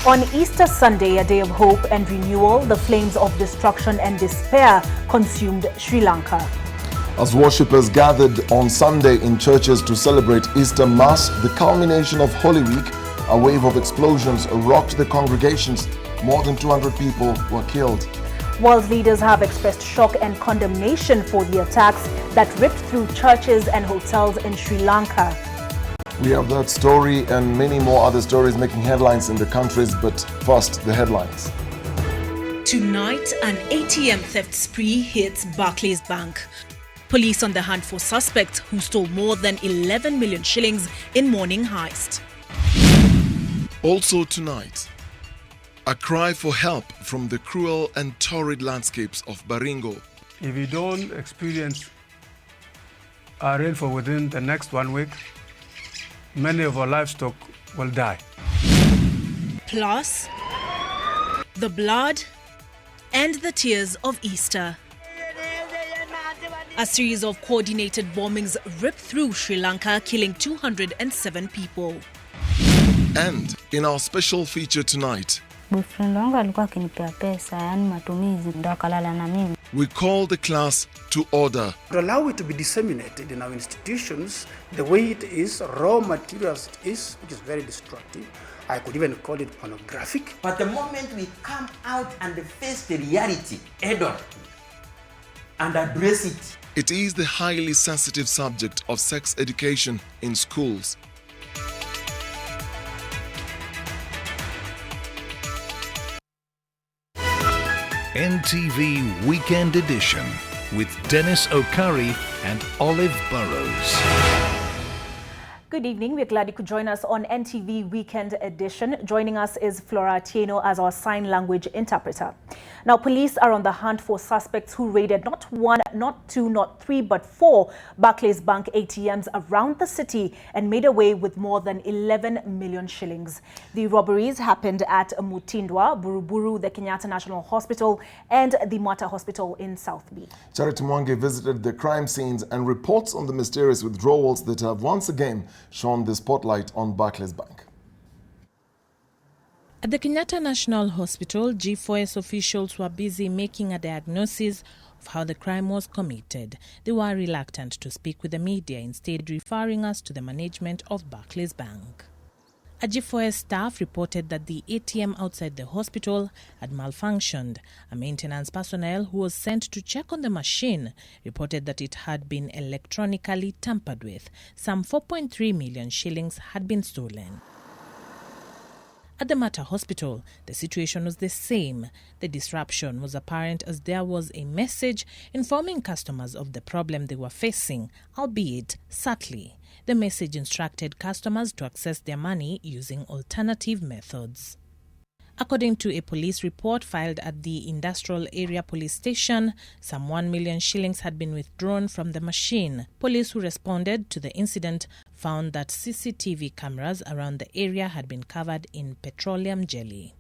On Easter Sunday, a day of hope and renewal, the flames of destruction and despair consumed Sri Lanka. As worshippers gathered on Sunday in churches to celebrate Easter Mass, the culmination of Holy Week, a wave of explosions rocked the congregations. More than 200 people were killed. World leaders have expressed shock and condemnation for the attacks that ripped through churches and hotels in Sri Lanka. We have that story and many more other stories making headlines in the countries, but first, the headlines. Tonight, an ATM theft spree hits Barclays Bank. Police on the hunt for suspects who stole more than 11 million shillings in morning heist. Also tonight, a cry for help from the cruel and torrid landscapes of Baringo. If we don't experience a rainfall within the next 1 week, many of our livestock will die. Plus, the blood and the tears of Easter. A series of coordinated bombings ripped through Sri Lanka, killing 207 people. And in our special feature tonight, we call the class to order. To allow it to be disseminated in our institutions the way it is, raw materials it is, which is very destructive. I could even call it pornographic. But the moment we come out and face the reality head-on and address it. It is the highly sensitive subject of sex education in schools. NTV Weekend Edition with Dennis Okari and Olive Burrows. Good evening. We're glad you could join us on NTV Weekend Edition. Joining us is Flora Tieno as our sign language interpreter. Now, police are on the hunt for suspects who raided not one, not two, not three, but four Barclays Bank ATMs around the city and made away with more than 11 million shillings. The robberies happened at Mutindwa, Buruburu, the Kenyatta National Hospital, and the Mata Hospital in South B. Charity Mwangi visited the crime scenes and reports on the mysterious withdrawals that have once again shone the spotlight on Barclays Bank. At the Kenyatta National Hospital, G4S officials were busy making a diagnosis of how the crime was committed. They were reluctant to speak with the media, instead referring us to the management of Barclays Bank. A G4S staff reported that the ATM outside the hospital had malfunctioned. A maintenance personnel who was sent to check on the machine reported that it had been electronically tampered with. Some 4.3 million shillings had been stolen. At the Mata Hospital, the situation was the same. The disruption was apparent as there was a message informing customers of the problem they were facing, albeit subtly. The message instructed customers to access their money using alternative methods. According to a police report filed at the Industrial Area Police Station, some 1 million shillings had been withdrawn from the machine. Police who responded to the incident found that CCTV cameras around the area had been covered in petroleum jelly.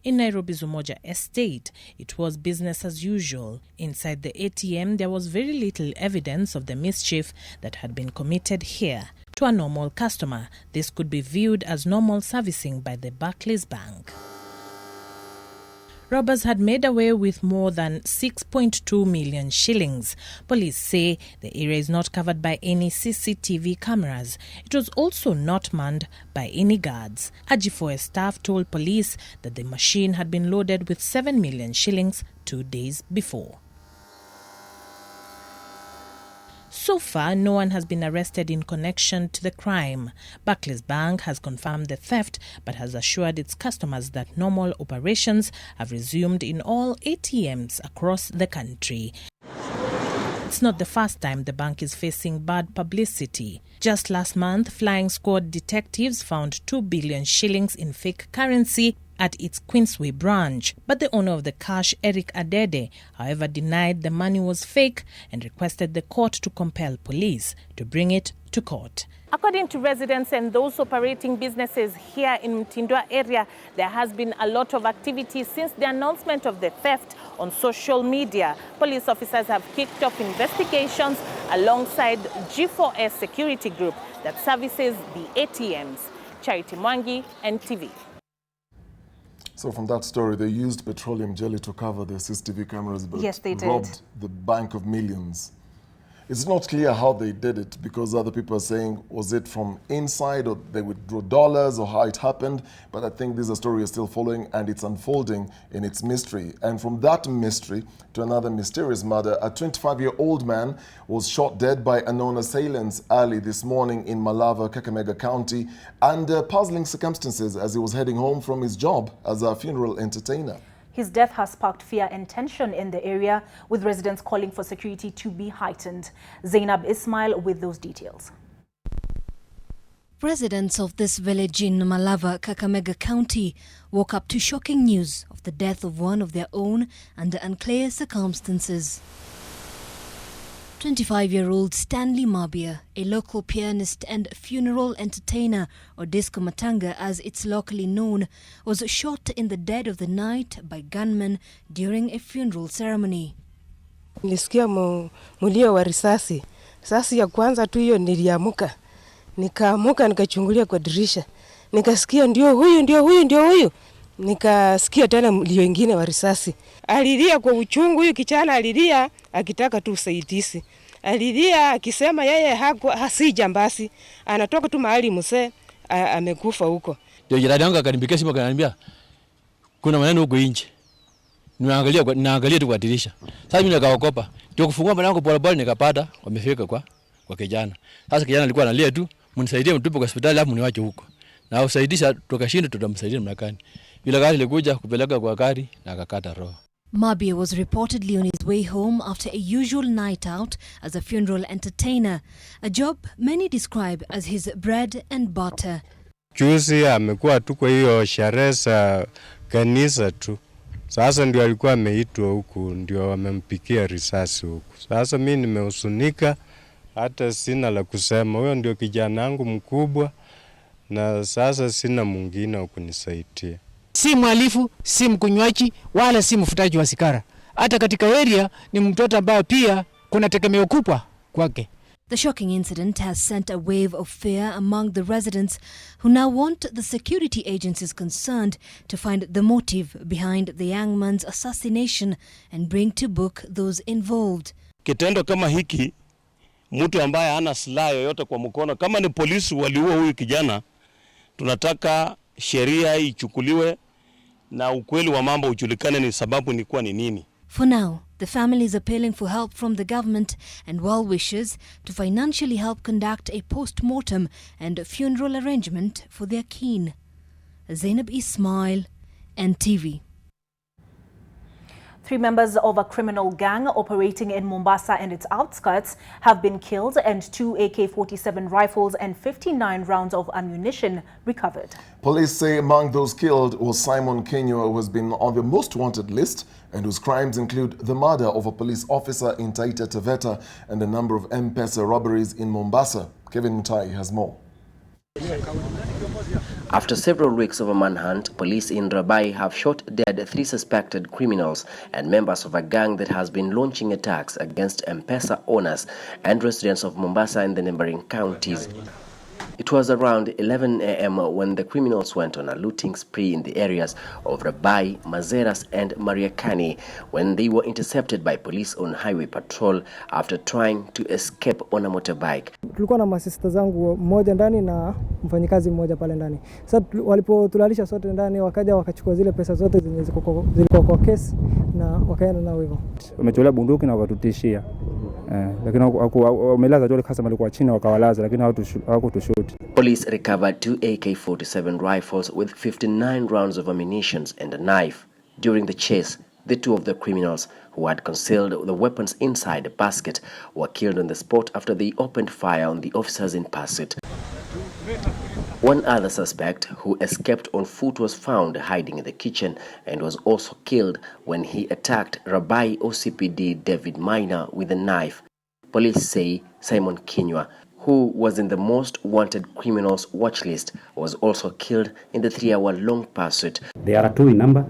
In Nairobi's Umoja Estate, it was business as usual. Inside the ATM, there was very little evidence of the mischief that had been committed here. To a normal customer, this could be viewed as normal servicing by the Barclays Bank. Robbers had made away with more than 6.2 million shillings. Police say the area is not covered by any CCTV cameras. It was also not manned by any guards. A G4S staff told police that the machine had been loaded with 7 million shillings 2 days before. So far, no one has been arrested in connection to the crime. Barclays Bank has confirmed the theft but has assured its customers that normal operations have resumed in all ATMs across the country. It's not the first time the bank is facing bad publicity. Just last month, flying squad detectives found 2 billion shillings in fake currency at its Queensway branch. But the owner of the cash, Eric Adede, however, denied the money was fake and requested the court to compel police to bring it to court. According to residents and those operating businesses here in Mutindwa area, there has been a lot of activity since the announcement of the theft on social media. Police officers have kicked off investigations alongside G4S security group that services the ATMs. Charity Mwangi, NTV. So from that story, they used petroleum jelly to cover their CCTV cameras, but yes, they did. Robbed the bank of millions. It's not clear how they did it, because other people are saying, was it from inside, or they withdrew dollars, or how it happened? But I think this is a story we're still following, and it's unfolding in its mystery. And from that mystery to another mysterious murder, a 25-year-old man was shot dead by unknown assailants early this morning in Malava, Kakamega County, under puzzling circumstances as he was heading home from his job as a funeral entertainer. His death has sparked fear and tension in the area, with residents calling for security to be heightened. Zainab Ismail with those details. Residents of this village in Malava, Kakamega County, woke up to shocking news of the death of one of their own under unclear circumstances. 25-year-old Stanley Mabia, a local pianist and funeral entertainer, or disco matanga as it's locally known, was shot in the dead of the night by gunmen during a funeral ceremony. Nilisikia mulio wa risasi. Risasi ya kwanza tu hiyo niliamuka. Nikaamuka nikachungulia kwa dirisha. Nikasikia ndio huyu. Nikasikia tena mlio ingine wa risasi. Alilia kwa uchungu, huyu kijana alilia akitaka tu usaidizi. Alilia akisema yeye hasi jambasi. Anatoka tu mahali mzee amekufa huko. Ndio jirani yangu akanipigia simu akaniambia kuna maneno huko nje. Naangalia tu kwa dirisha. Sasa mimi nikaogopa. Ndio kufungua mlango pole nikapata wamefika kwa kijana. Sasa kijana alikuwa analia tu, mnisaidie mtupe kwa hospitali hapo niwache huko. Na usaidisha tukashinda tutamsaidia namna gani. Bila gari likuja kupeleka kwa Okari na akakata roho. Mabia was reportedly on his way home after a usual night out as a funeral entertainer, a job many describe as his bread and butter. Juzi amekuwa tu kwa hiyo sherehe za kanisa tu. Sasa ndio alikuwa ameitwa huku, ndio wamempikia risasi huku. Sasa mimi nimehuzunika, hata sina la kusema. Huyo ndio kijana wangu mkubwa na sasa sina mwingine wa kunisaidia. Si mhalifu, si mkunywaji, wala si mfutaji wa sigara. Hata katika area ni mtoto ambaye pia kuna tegemeo kubwa kwake. The shocking incident has sent a wave of fear among the residents who now want the security agencies concerned to find the motive behind the young man's assassination and bring to book those involved. Kitendo kama hiki, mtu ambaye hana silaha yoyote kwa mkono, kama ni polisi waliua huyu kijana, tunataka sheria ichukuliwe na ukweli wa mambo ujulikane ni sababu ni kwa nini. For now, the family is appealing for help from the government and well-wishers to financially help conduct a post-mortem and funeral arrangement for their kin. Zainab Ismail, NTV. 3 members of a criminal gang operating in Mombasa and its outskirts have been killed and 2 AK-47 rifles and 59 rounds of ammunition recovered. Police say among those killed was Simon Kenywa, who has been on the most wanted list and whose crimes include the murder of a police officer in Taita Taveta and a number of M-Pesa robberies in Mombasa. Kevin Mutai has more. After several weeks of a manhunt, police in Rabai have shot dead 3 suspected criminals and members of a gang that has been launching attacks against M-Pesa owners and residents of Mombasa and the neighboring counties. It was around 11 a.m. when the criminals went on a looting spree in the areas of Rabai, Mazeras and Mariakani when they were intercepted by police on highway patrol after trying to escape on a motorbike. Tulikuwa na masista zangu mmoja ndani na mfanyikazi mmoja pale ndani. Sasa walipotulalisha sote ndani wakaja wakachukua zile pesa zote zenye zilikuwa kwa kesi na wakaenda nao hivyo. Wametolea bunduki na wakatutishia. Lakini wamelaza wale customer walikuwa chini wakawalaza lakini hawakutushoot. Police recovered 2 AK-47 rifles with 59 rounds of ammunition and a knife. During the chase, the 2 of the criminals who had concealed the weapons inside a basket were killed on the spot after they opened fire on the officers in pursuit. One other suspect who escaped on foot was found hiding in the kitchen and was also killed when he attacked Rabai OCPD David Minor with a knife. Police say Simon Kenywa, who was in the most wanted criminals watch list, was also killed in the 3-hour-long pursuit. They are 2 in number.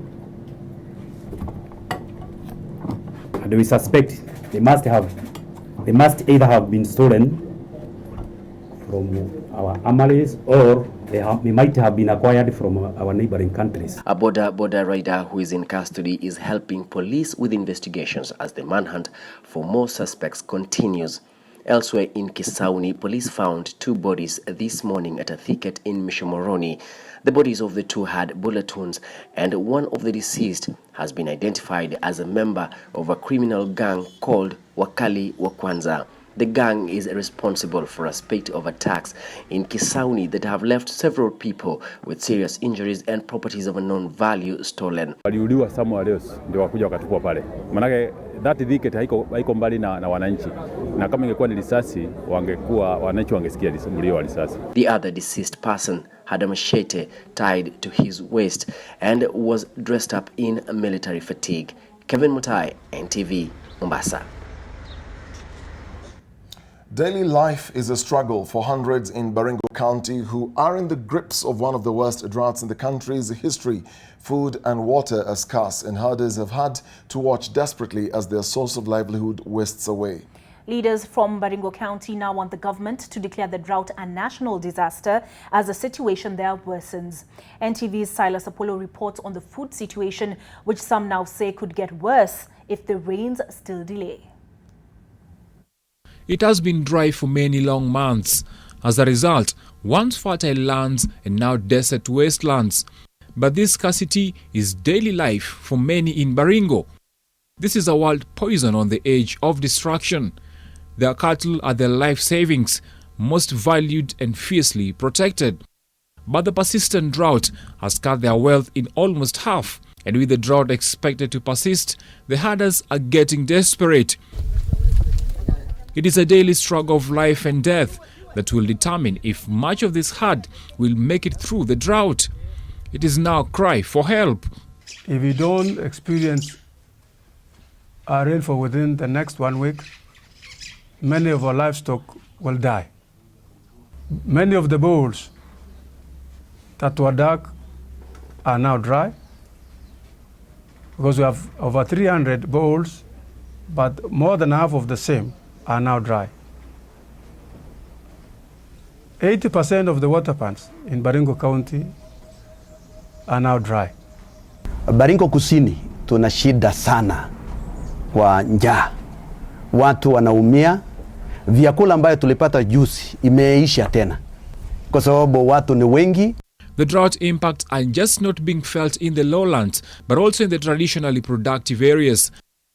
And we suspect they must either have been stolen from our Amalis, or they might have been acquired from our neighboring countries. A border rider who is in custody is helping police with investigations as the manhunt for more suspects continues. Elsewhere in Kisauni, police found 2 bodies this morning at a thicket in Mishomoroni. The bodies of the 2 had bullet wounds, and one of the deceased has been identified as a member of a criminal gang called Wakali Wakwanza. The gang is responsible for a spate of attacks in Kisauni that have left several people with serious injuries and properties of unknown value stolen. Waliuliwa somewhere else ndio wakuja wakatupwa pale. Manake that thicket haiko mbali na wananchi. Na kama ingekuwa ni risasi wangekuwa wananchi wangesikia mlio wa risasi. The other deceased person had a machete tied to his waist and was dressed up in military fatigue. Kevin Mutai, NTV, Mombasa. Daily life is a struggle for hundreds in Baringo County who are in the grips of one of the worst droughts in the country's history. Food and water are scarce, and herders have had to watch desperately as their source of livelihood wastes away. Leaders from Baringo County now want the government to declare the drought a national disaster as the situation there worsens. NTV's Silas Apollo reports on the food situation, which some now say could get worse if the rains still delay. It has been dry for many long months. As a result, once fertile lands and now desert wastelands. But this scarcity is daily life for many in Baringo. This is a wild poison on the edge of destruction. Their cattle are their life savings, most valued and fiercely protected. But the persistent drought has cut their wealth in almost half. And with the drought expected to persist, the herders are getting desperate. It is a daily struggle of life and death that will determine if much of this herd will make it through the drought. It is now a cry for help. If we don't experience a rainfall within the next 1 week, many of our livestock will die. Many of the bowls that were dark are now dry because we have over 300 bowls, but more than half of the same are now dry. 80% of the water pans in Baringo County are now dry. Baringo Kusini tuna shida sana kwa njaa. Watu wanaumia. Vyakula ambayo tulipata juzi imeisha tena kwa sababu watu ni wengi. The drought impacts are just not being felt in the lowlands, but also in the traditionally productive areas.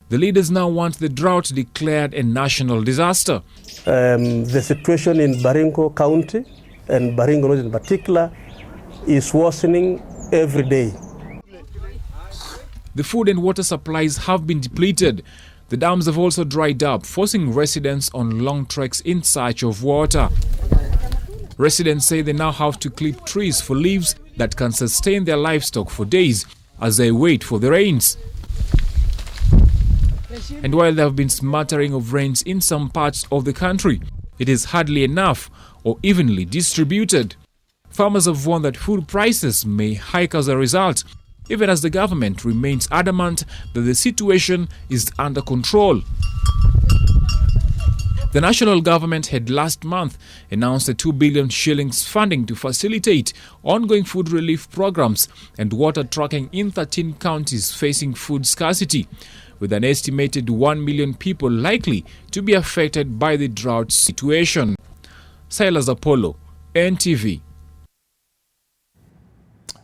The leaders now want the drought declared a national disaster. The situation in Baringo County and Baringo North in particular is worsening every day. The food and water supplies have been depleted. The dams have also dried up, forcing residents on long treks in search of water. Residents say they now have to clip trees for leaves that can sustain their livestock for days as they wait for the rains. And while there have been smattering of rains in some parts of the country, it is hardly enough or evenly distributed. Farmers have warned that food prices may hike as a result, even as the government remains adamant that the situation is under control. The national government had last month announced a 2 billion shillings funding to facilitate ongoing food relief programs and water tracking in 13 counties facing food scarcity, with an estimated 1 million people likely to be affected by the drought situation. Silas Apollo, NTV.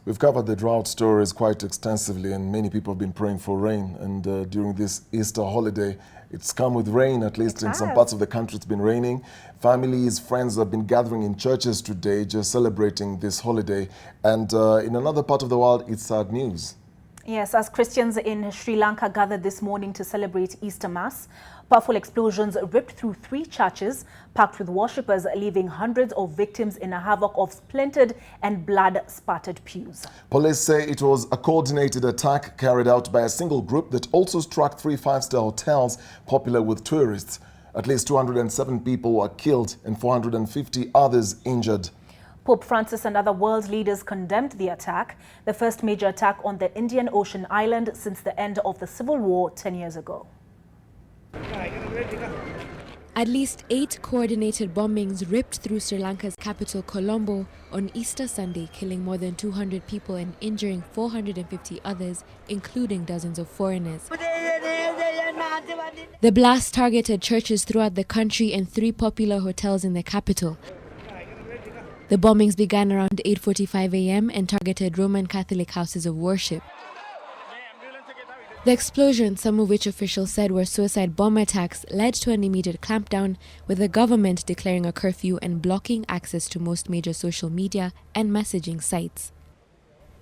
We've covered the drought stories quite extensively, and many people have been praying for rain. And during this Easter holiday, it's come with rain, at least in some parts of the country it's been raining. Families, friends have been gathering in churches today, just celebrating this holiday. And in another part of the world, it's sad news. Yes, as Christians in Sri Lanka gathered this morning to celebrate Easter Mass, powerful explosions ripped through 3 churches packed with worshippers, leaving hundreds of victims in a havoc of splintered and blood-spattered pews. Police say it was a coordinated attack carried out by a single group that also struck 3 5-star hotels popular with tourists. At least 207 people were killed and 450 others injured. Pope Francis and other world leaders condemned the attack, the first major attack on the Indian Ocean island since the end of the civil war 10 years ago. At least 8 coordinated bombings ripped through Sri Lanka's capital Colombo on Easter Sunday, killing more than 200 people and injuring 450 others, including dozens of foreigners. The blast targeted churches throughout the country and 3 popular hotels in the capital. The bombings began around 8:45 a.m. and targeted Roman Catholic houses of worship. The explosions, some of which officials said were suicide bomb attacks, led to an immediate clampdown, with the government declaring a curfew and blocking access to most major social media and messaging sites.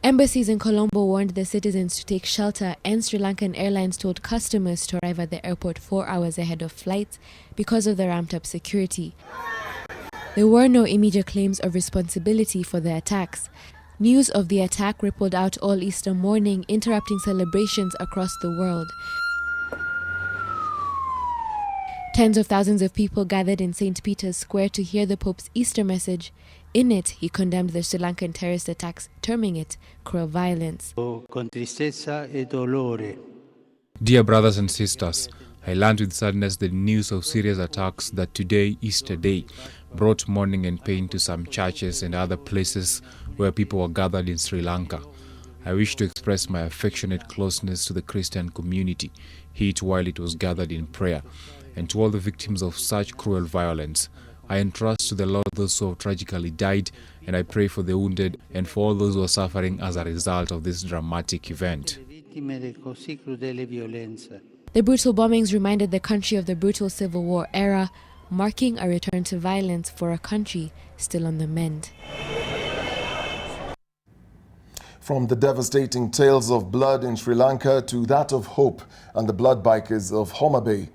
Embassies in Colombo warned the citizens to take shelter, and Sri Lankan Airlines told customers to arrive at the airport 4 hours ahead of flights because of the ramped-up security. There were no immediate claims of responsibility for the attacks. News of the attack rippled out all Easter morning, interrupting celebrations across the world. Tens of thousands of people gathered in St. Peter's Square to hear the Pope's Easter message. In it, he condemned the Sri Lankan terrorist attacks, terming it cruel violence. Dear brothers and sisters, I learned with sadness the news of serious attacks that today, Easter Day, brought mourning and pain to some churches and other places where people were gathered in Sri Lanka. I wish to express my affectionate closeness to the Christian community, hit while it was gathered in prayer, and to all the victims of such cruel violence. I entrust to the Lord those who have tragically died, and I pray for the wounded and for all those who are suffering as a result of this dramatic event. The brutal bombings reminded the country of the brutal civil war era, marking a return to violence for a country still on the mend. From the devastating tales of blood in Sri Lanka to that of hope and the blood bikers of Homa Bay.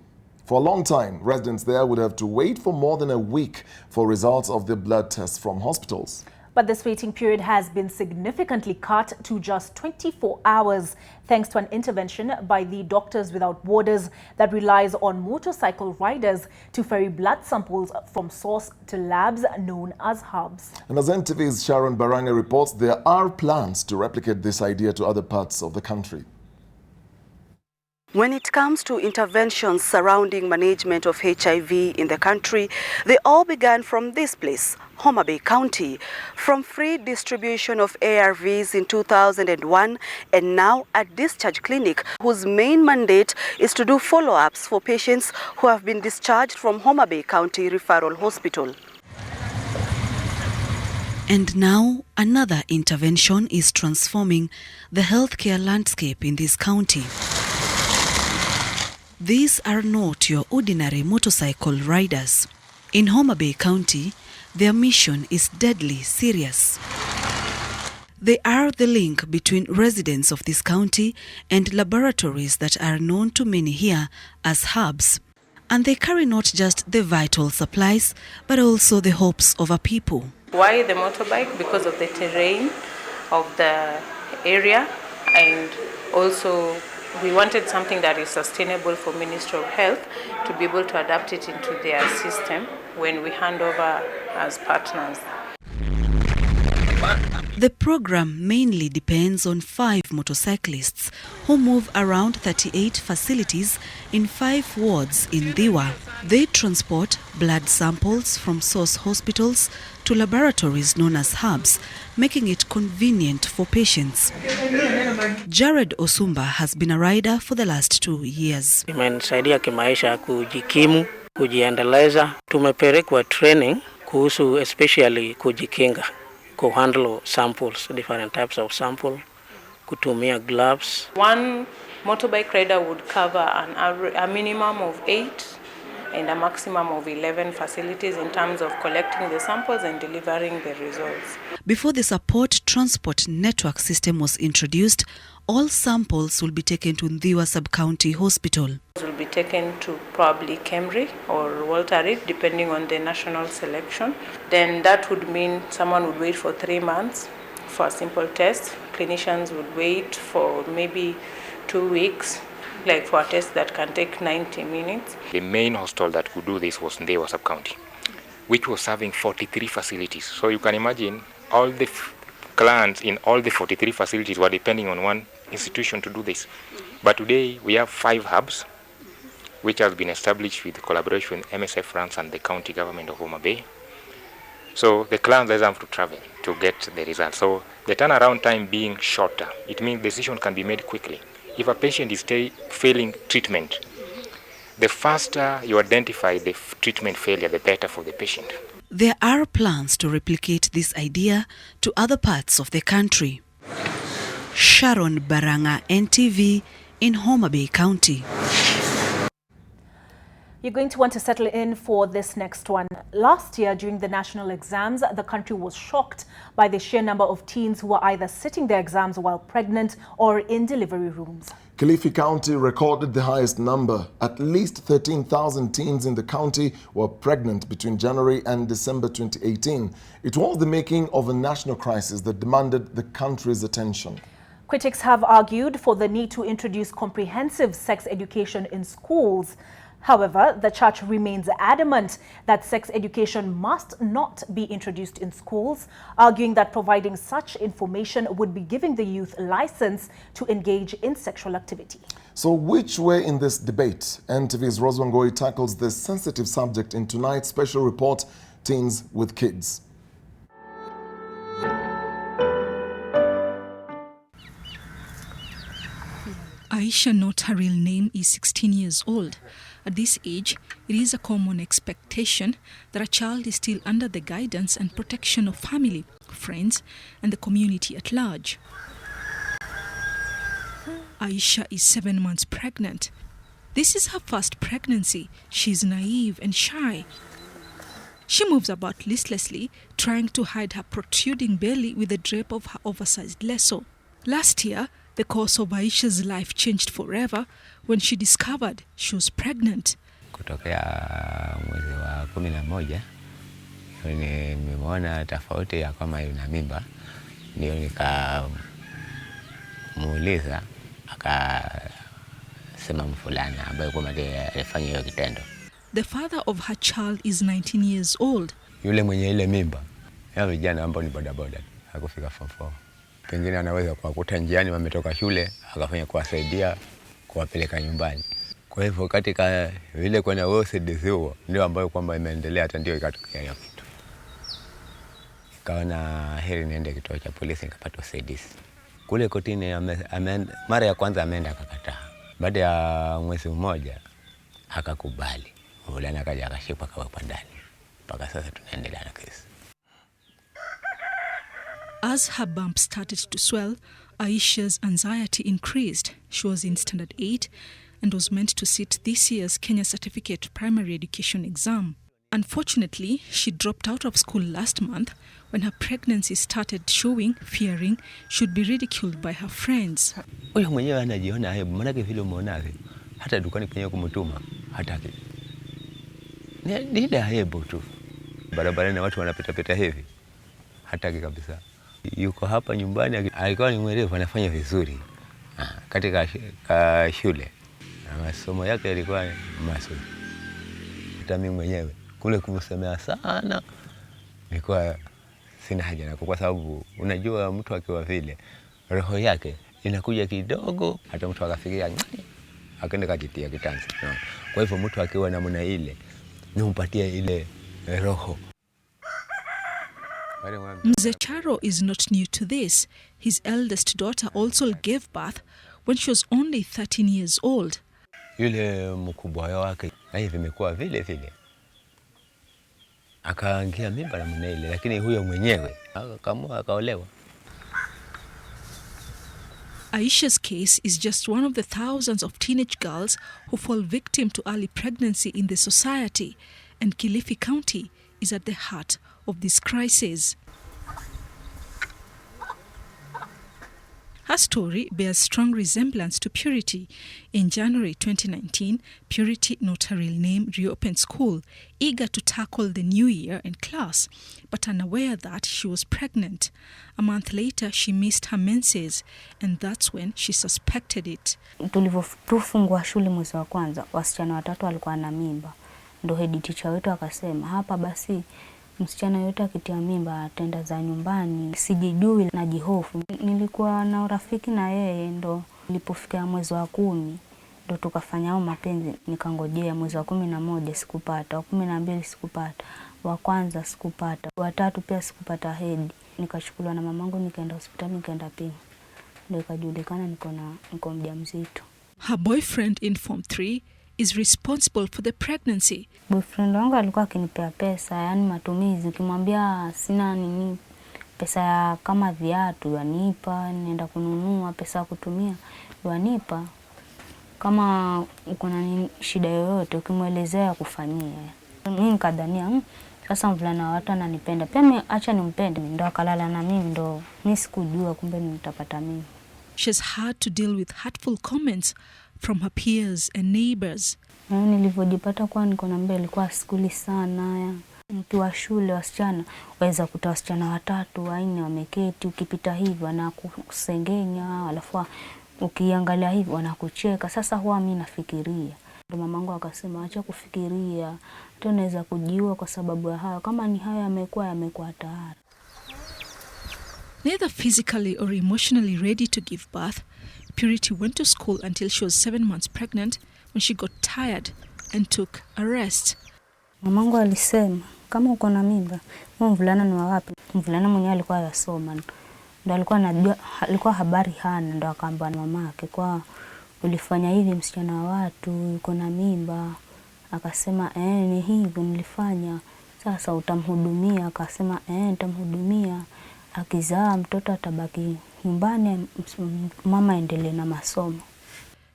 For a long time, residents there would have to wait for more than a week for results of their blood tests from hospitals. But this waiting period has been significantly cut to just 24 hours, thanks to an intervention by the Doctors Without Borders that relies on motorcycle riders to ferry blood samples from source to labs known as hubs. And as NTV's Sharon Baranga reports, there are plans to replicate this idea to other parts of the country. When it comes to interventions surrounding management of HIV in the country, they all began from this place, Homa Bay County, from free distribution of ARVs in 2001 and now a discharge clinic whose main mandate is to do follow-ups for patients who have been discharged from Homa Bay County Referral Hospital. And now another intervention is transforming the healthcare landscape in this county. These are not your ordinary motorcycle riders. In Homa Bay County, their mission is deadly serious. They are the link between residents of this county and laboratories that are known to many here as hubs. And they carry not just the vital supplies, but also the hopes of a people. Why the motorbike? Because of the terrain of the area, and also we wanted something that is sustainable for Ministry of Health to be able to adapt it into their system when we hand over as partners. The program mainly depends on 5 motorcyclists who move around 38 facilities in 5 wards in Diwa. They transport blood samples from source hospitals to laboratories known as hubs, making it convenient for patients. Jared Osumba has been a rider for the last 2 years. Imenisaidia kimaisha kujikimu, kujiendeleza. Tumepelekwa training kuhusu especially kujikinga, kuhandle samples, different types of sample, kutumia gloves. One motorbike rider would cover a minimum of 8 and a maximum of 11 facilities in terms of collecting the samples and delivering the results. Before the support transport network system was introduced, all samples will be taken to Ndhiwa Sub-County Hospital. Will be taken to probably Kemri or Walter Reed, depending on the national selection. Then that would mean someone would wait for 3 months for a simple test. Clinicians would wait for maybe 2 weeks, like for a test that can take 90 minutes. The main hospital that could do this was Ndhiwa Sub-County, which was having 43 facilities. So you can imagine all the clients in all the 43 facilities were depending on one institution to do this. But today we have 5 hubs which has been established with collaboration with MSF France and the county government of Homa Bay. So the client doesn't have to travel to get the result. So the turnaround time being shorter, it means decision can be made quickly. If a patient is failing treatment, the faster you identify the treatment failure, the better for the patient. There are plans to replicate this idea to other parts of the country. Sharon Baranga, NTV, in Homa Bay County. You're going to want to settle in for this next one. Last year, during the national exams, the country was shocked by the sheer number of teens who were either sitting their exams while pregnant or in delivery rooms. Kilifi County recorded the highest number. At least 13,000 teens in the county were pregnant between January and December 2018. It was the making of a national crisis that demanded the country's attention. Critics have argued for the need to introduce comprehensive sex education in schools. However, the church remains adamant that sex education must not be introduced in schools, arguing that providing such information would be giving the youth license to engage in sexual activity. So which way in this debate? NTV's Rose Wangoi tackles this sensitive subject in tonight's special report, Teens with Kids. Aisha, not her real name, is 16 years old. At this age, it is a common expectation that a child is still under the guidance and protection of family, friends, and the community at large. Aisha is 7 months pregnant. This is her first pregnancy. She is naive and shy. She moves about listlessly, trying to hide her protruding belly with the drape of her oversized lasso. Last year, the course of Aisha's life changed forever when she discovered she was pregnant. Kutokea mwezi wa 11 nimeona tofauti ya kama ina mimba, ndio nikamuuliza, akasema mfulana ambaye kwa ndiye alifanya hiyo kitendo. The father of her child is 19 years old. Yule mwenye ile mimba, ya vijana ambao ni bodaboda, hakufika form 4. Pengine anaweza kuwakuta njiani wametoka shule, akafanya kuwasaidia kuwapeleka nyumbani. Kwa hivyo katika vile kuna usaidizi huo ndio ambayo kwamba imeendelea, hata ndio ikatokea hiyo kitu. Kaona heri niende kituo cha polisi nikapata usaidizi. Kule kotini mara ya kwanza ameenda akakataa. Baada ya mwezi mmoja akakubali. Mvulana akaja akashikwa akawekwa ndani. Mpaka sasa tunaendelea na kesi. As her bump started to swell, Aisha's anxiety increased. She was in standard 8 and was meant to sit this year's Kenya Certificate Primary Education exam. Unfortunately, she dropped out of school last month when her pregnancy started showing, fearing she'd be ridiculed by her friends. Huyo mwenyewe anajiona aibu, maana vile umeonaje? Hata dukani penye kumtuma hataki. Ni ile aibu tu. Barabarani na watu wanapita hivi. Hataki kabisa. Yuko hapa nyumbani, alikuwa ni mwerevu, anafanya vizuri katika shule. Masomo yake yalikuwa mazuri. Hata mimi mwenyewe kule kumsemea sana nilikuwa sina haja na kwa sababu unajua mtu akiwa vile roho yake inakuja kidogo, hata mtu akafikiria akaenda kajitia kitanzi. Kwa hivyo mtu akiwa namna ile nimpatie ile roho. Mzee Charo is not new to this. His eldest daughter also gave birth when she was only 13 years old. Yule mkubwa wake na hivi imekuwa vile vile. Akaangia mimba na mnaile, lakini huyo mwenyewe akaamua akaolewa. Aisha's case is just one of the thousands of teenage girls who fall victim to early pregnancy in the society, and Kilifi County is at the heart of this crisis. Her story bears strong resemblance to Purity. In January 2019, Purity, not her real name, reopened school, eager to tackle the new year and class, but unaware that she was pregnant. A month later, she missed her menses, and that's when she suspected it. Tulipofungua shule mwezi wa kwanza, wasichana 3 walikuwa na mimba. Ndio head teacher wetu akasema, hapa basi msichana yote akitia mimba atenda za nyumbani. Sijijui na jihofu. Nilikuwa na urafiki na yeye, ndo nilipofika mwezi wa 10 ndo tukafanya hao mapenzi. Nikangojea mwezi wa 11 sikupata, wa 12 sikupata, wa kwanza sikupata, wa 3 pia sikupata hedi. Nikachukuliwa na mamangu nikaenda hospitali nikaenda pima. Ndio ikajulikana niko mjamzito. Her boyfriend in Form 3 is responsible for the pregnancy. Boyfriend wangu alikuwa akinipea pesa, yani matumizi. Ukimwambia sina nini pesa ya kama viatu yanipa, nenda kununua pesa ya kutumia yanipa. Kama uko na shida yoyote ukimwelezea kufanyia. Mimi nikadhania sasa mvulana wa watu ananipenda. Pia mimi acha nimpende, ndo akalala na mimi, ndo mimi sikujua kumbe nitapata mimi. She's had to deal with hurtful comments from her peers and neighbors. Nilivyojipata kwa niko na mbele ilikuwa skuli sana. Mkiwa shule wasichana waweza kuta wasichana 3 4 wameketi, ukipita hivi wanakusengenya, alafu ukiangalia hivi wanakucheka. Sasa huwa mimi nafikiria. Ndio mamangu akasema acha kufikiria, tunaweza kujiua kwa sababu ya hayo. Kama ni hayo yamekuwa tayari. Neither physically or emotionally ready to give birth, Purity went to school until she was 7 months pregnant when she got tired and took a rest. Mamangu alisema kama uko na mimba, wewe mvulana ni wapi? Mvulana mwenyewe alikuwa yasoma. Ndio alikuwa anajua, alikuwa habari hana, ndio akaambia mamake kwa ulifanya hivi msichana wa watu, uko na mimba. Akasema ni hivyo nilifanya. Sasa utamhudumia? Akasema nitamhudumia. Akizaa mtoto atabaki nyumbani, mama endelee na masomo.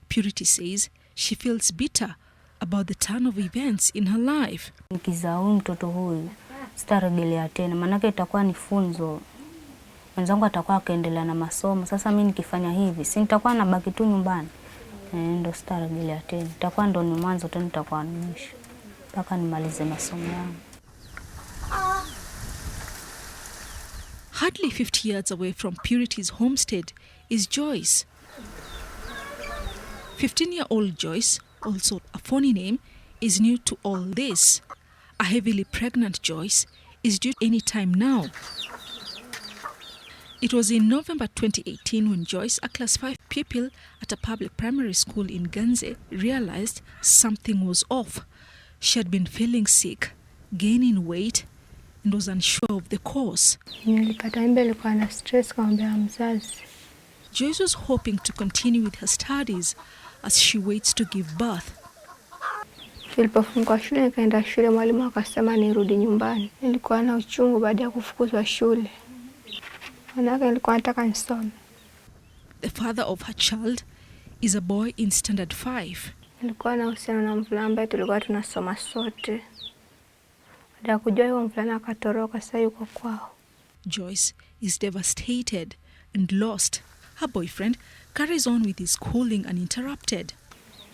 Purity says she feels bitter about the turn of events in her life. Nikizaa huyu mtoto huyu sitarejelea tena, maana itakuwa ni funzo. Mwenzangu atakuwa akaendelea na masomo. Sasa mimi nikifanya hivi, si nitakuwa nabaki tu nyumbani. Ndo sitarejelea tena. Itakuwa ndo ni mwanzo tena, nitakuwa mwisho mpaka nimalize masomo yangu. Hardly 50 yards away from Purity's homestead is Joyce. 15-year-old Joyce, also a funny name, is new to all this. A heavily pregnant Joyce is due any time now. It was in November 2018 when Joyce, a class 5 pupil at a public primary school in Ganze, realized something was off. She had been feeling sick, gaining weight, and was unsure of the cause. Nilipata mimba, ilikuwa na stress kaambia mzazi. Joyce was hoping to continue with her studies as she waits to give birth. Nilipofungwa shule nikaenda shule, mwalimu akasema nirudi nyumbani. Nilikuwa na uchungu baada ya kufukuzwa shule. Manake nilikuwa nataka nisome. The father of her child is a boy in standard 5. Nilikuwa na uhusiano na mvulana ambaye tulikuwa tunasoma sote. Baada ya kujua huyo mvulana akatoroka, sasa yuko kwao. Joyce is devastated and lost. Her boyfriend carries on with his schooling uninterrupted.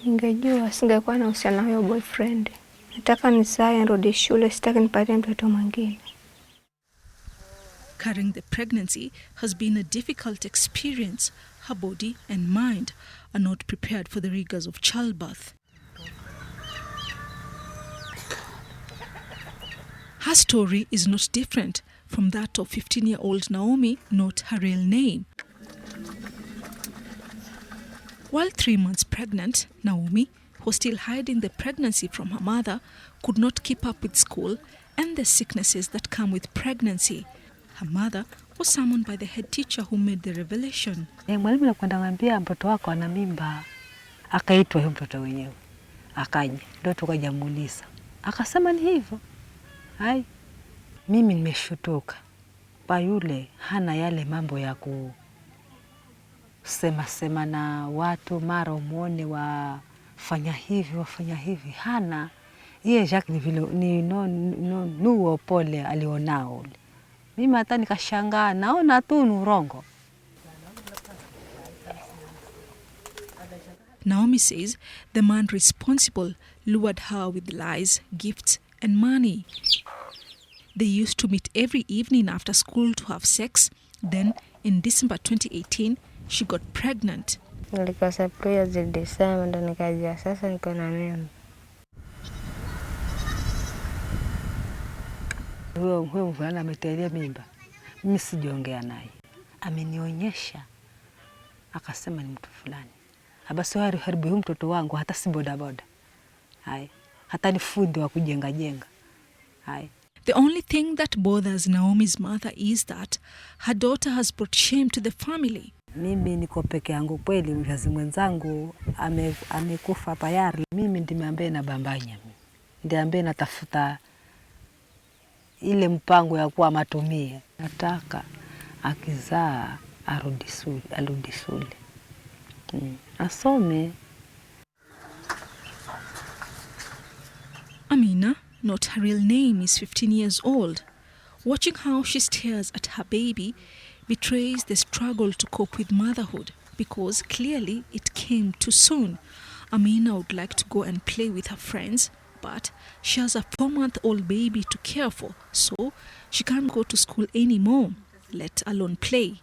Ningejua singekuwa na uhusiano na huyo boyfriend. Nataka nisae nirudi shule, sitaki nipate mtoto mwingine. Carrying the pregnancy has been a difficult experience. Her body and mind are not prepared for the rigors of childbirth. Her story is not different from that of 15-year-old Naomi, not her real name. While 3 months pregnant, Naomi, who was still hiding the pregnancy from her mother, could not keep up with school and the sicknesses that come with pregnancy. Her mother was summoned by the head teacher who made the revelation. Mwalimu alikwenda ngambia mtoto wako ana mimba. Akaitwa huyo mtoto wenyewe. Akaja, ndio tukajamuuliza. Akasema ni hivyo. Hai. Mimi nimeshutuka. Pa yule hana yale mambo ya kusema na watu, mara umuone wafanya hivi. Hana. Yeye Jacques ni vile ni nuo pole alionao. Mimi hata nikashangaa, naona tu nurongo. Naomi says the man responsible lured her with lies, gifts and money. They used to meet every evening after school to have sex. Then in December 2018, she got pregnant. Nilikuwa surprise December, ndo nikajua sasa niko na mimba. Huyo mvulana ametelea mimba. Mimi sijaongea naye. Amenionyesha. Akasema ni mtu fulani. basi haribu huyu mtoto wangu, hata si bodaboda. Hai. Hata ni fundi wa kujenga jenga. Hai. The only thing that bothers Naomi's mother is that her daughter has brought shame to the family. Mimi niko peke yangu kweli, mzazi mwenzangu amekufa tayari. Mimi ndime ambaye nabambanya. Ndiye ambaye natafuta ile mpango ya kuwa matumie. Nataka akizaa arudi shule. Asome. Amina, not her real name, is 15 years old. Watching how she stares at her baby betrays the struggle to cope with motherhood, because clearly it came too soon. Amina would like to go and play with her friends, but she has a 4-month-old baby to care for, so she can't go to school anymore, let alone play.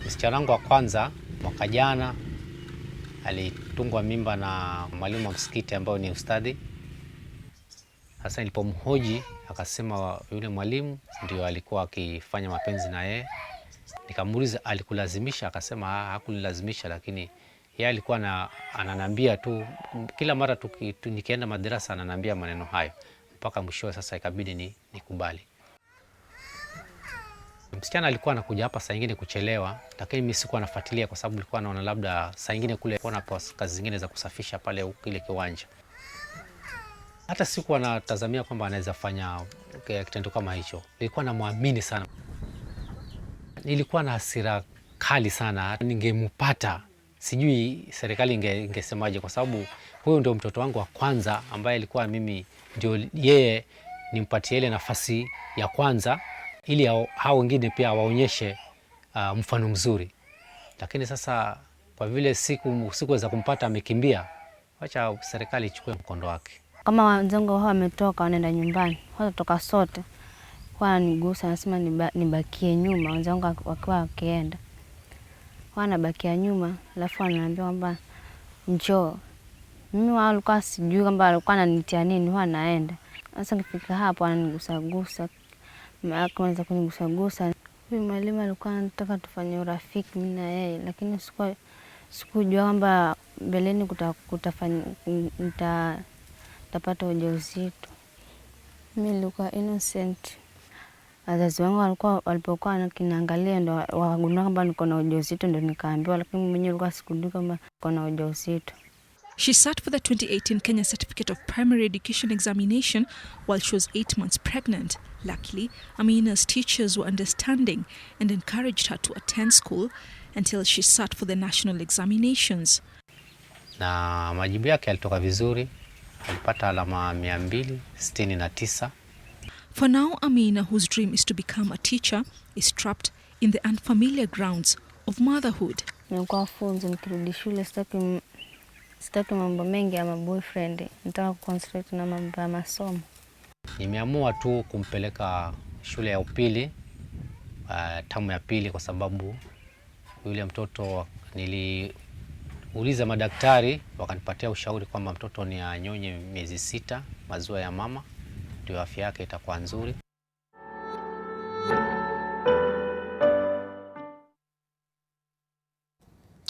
Msichana wangu wa kwanza mwaka jana alitungwa mimba na mwalimu wa msikiti ambao ni ustadhi. Sasa nilipomhoji akasema yule mwalimu ndio alikuwa akifanya mapenzi na yeye. Nikamuuliza alikulazimisha? Akasema hakunilazimisha, lakini yeye alikuwa ananiambia tu kila mara nikienda madrasa ananiambia maneno hayo, mpaka mwisho sasa ikabidi nikubali. Msichana alikuwa anakuja hapa saa nyingine kuchelewa, lakini mimi sikuwa nafuatilia kwa sababu nilikuwa naona labda saa nyingine kule kuna kazi zingine za kusafisha pale kile kiwanja. Hata sikuwa natazamia kwamba anaweza fanya kitendo kama hicho. Nilikuwa namwamini sana. Nilikuwa na hasira kali sana. Ningempata, sijui serikali ingesemaje, kwa sababu huyo ndio mtoto wangu wa kwanza ambaye alikuwa mimi ndio yeye nimpatie ile nafasi ya kwanza, ili hao wengine pia waonyeshe mfano mzuri. Lakini sasa kwa vile sikuweza kumpata, amekimbia, acha serikali ichukue mkondo wake. Kama wenzangu hao wametoka wanaenda nyumbani, toka sote, wananigusa nasema nibakie nyuma, wenzangu wakiwa wakienda. Wanabakia nyuma, alafu wananiambia kwamba njoo. Mimi walikuwa sijui kwamba alikuwa ananitia nini, wanaenda. Sasa nikifika hapo ananigusa. Akaanza kunigusa. Huyu mwalimu alikuwa anataka tufanye urafiki mimi na yeye, lakini sikujua kwamba mbeleni nitapata ujauzito. Mimi nilikuwa innocent. Wazazi wangu walipokuwa kinaangalia ndo wakagundua kwamba niko na ujauzito, ndo nikaambiwa, lakini mimi nilikuwa sikujua kwamba niko na ujauzito. She sat for the 2018 Kenya Certificate of Primary Education examination while she was 8 months pregnant. Luckily, Amina's teachers were understanding and encouraged her to attend school until she sat for the national examinations. Na majibu yake yalitoka vizuri. Alipata alama 269. For now, Amina, whose dream is to become a teacher, is trapped in the unfamiliar grounds of motherhood. Nilikuwa funzo nikirudi shule, sitaki mambo mengi ya boyfriend. Nataka kuconcentrate na mambo ya masomo. Nimeamua tu kumpeleka shule ya upili, tamu ya pili, kwa sababu yule mtoto niliuliza madaktari, wakanipatia ushauri kwamba mtoto ni anyonye miezi 6 maziwa ya mama, ndio afya yake itakuwa nzuri.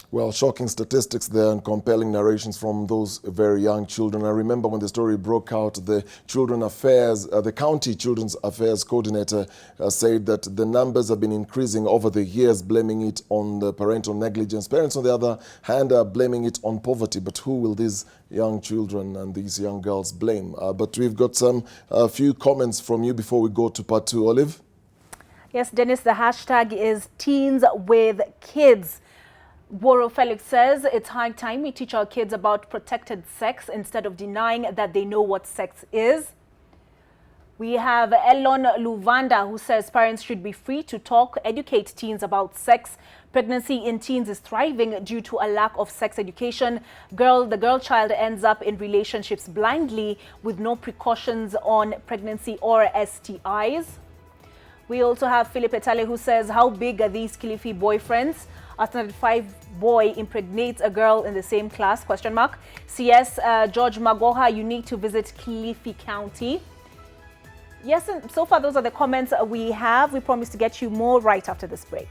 Well, shocking statistics there and compelling narrations from those very young children. I remember when the story broke out, the Children Affairs, the County Children's Affairs Coordinator said that the numbers have been increasing over the years, blaming it on the parental negligence. Parents, on the other hand, are blaming it on poverty. But who will these young children and these young girls blame? But we've got a few comments from you before we go to part 2. Olive? Yes, Dennis, the hashtag is Teens with Kids. Burrows Felix says it's high time we teach our kids about protected sex instead of denying that they know what sex is. We have Elon Luvanda, who says parents should be free to talk, educate teens about sex. Pregnancy in teens is thriving due to a lack of sex education. The girl child ends up in relationships blindly with no precautions on pregnancy or STIs. We also have Philip Etale, who says, how big are these Kilifi boyfriends? A 35 boy impregnates a girl in the same class, ? CS George Magoha, you need to visit Kilifi County. Yes, and so far those are the comments we have. We promise to get you more right after this break.